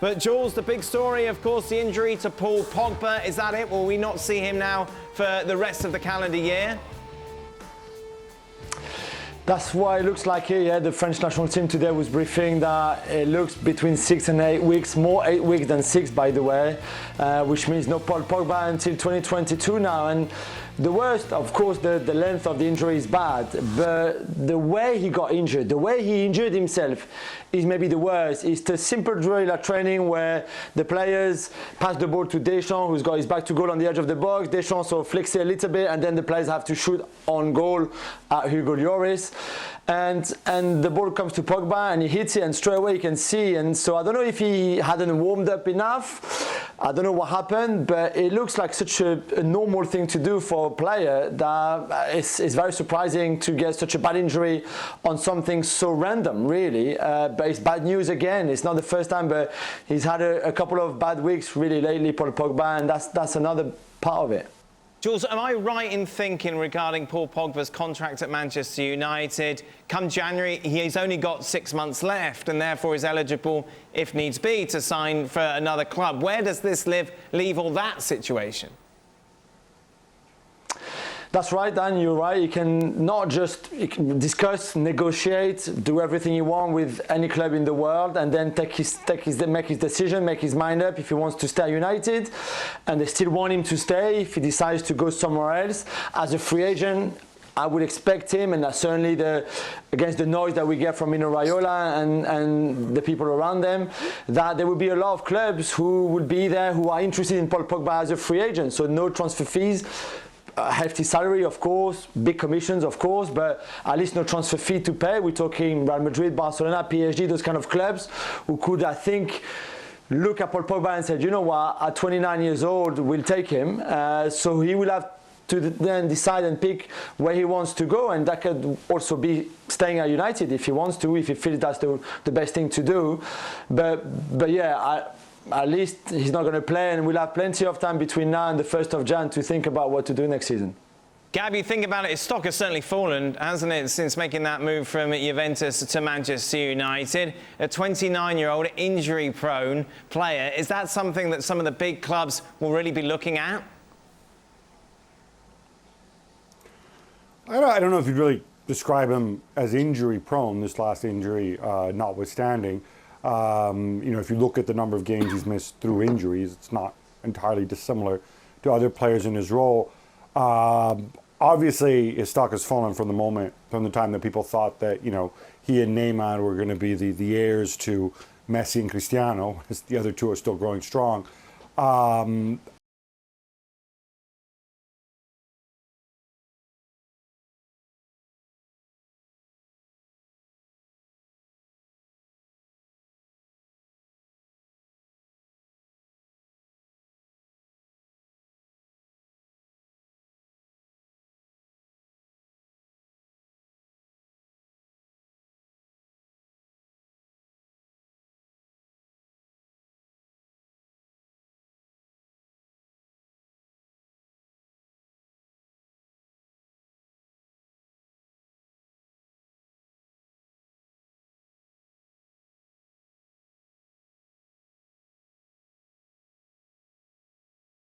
But Jules, the big story, of course, the injury to Paul Pogba. Is that it? Will we not see him now for the rest of the calendar year? That's why it looks like the French national team today was briefing that it looks between 6 and 8 weeks, more 8 weeks than 6, by the way, which means no Paul Pogba until 2022 now. And the worst, of course, the length of the injury is bad, but the way he got injured, the way he injured himself is maybe the worst. It's the simple drill at training where the players pass the ball to Deschamps, who's got his back to goal on the edge of the box. Deschamps sort of flicks it a little bit, and then the players have to shoot on goal at Hugo Lloris. And the ball comes to Pogba and he hits it, and straight away you can see. And so I don't know if he hadn't warmed up enough. I don't know what happened, but it looks like such a normal thing to do for a player that it's very surprising to get such a bad injury on something so random, really. But it's bad news again. It's not the first time, but he's had a couple of bad weeks really lately, Paul Pogba, and that's another part of it. Jules, am I right in thinking regarding Paul Pogba's contract at Manchester United, come January, he's only got 6 months left and therefore is eligible, if needs be, to sign for another club? Where does this leave all that situation? That's right, Dan, you're right. You can not just discuss, negotiate, do everything you want with any club in the world, and then make his decision, make his mind up if he wants to stay at United, and they still want him to stay if he decides to go somewhere else. As a free agent, I would expect him, and that's certainly against the noise that we get from Mino Raiola and the people around them, that there will be a lot of clubs who will be there who are interested in Paul Pogba as a free agent. So no transfer fees. A hefty salary, of course, big commissions, of course, but at least no transfer fee to pay. We're talking Real Madrid, Barcelona, PSG, those kind of clubs who could, I think, look at Paul Pogba and say, you know what, at 29 years old, we'll take him. So he will have to then decide and pick where he wants to go, and that could also be staying at United if he wants to, if he feels that's the best thing to do. But yeah, at least he's not going to play, and we'll have plenty of time between now and the 1st of Jan to think about what to do next season. Gab, you think about it, his stock has certainly fallen, hasn't it, since making that move from Juventus to Manchester United. A 29-year-old injury-prone player. Is that something that some of the big clubs will really be looking at? I don't know if you'd really describe him as injury-prone, this last injury notwithstanding. If you look at the number of games he's missed through injuries, it's not entirely dissimilar to other players in his role. Obviously, his stock has fallen from the time that people thought that, he and Neymar were going to be the heirs to Messi and Cristiano, as the other two are still growing strong.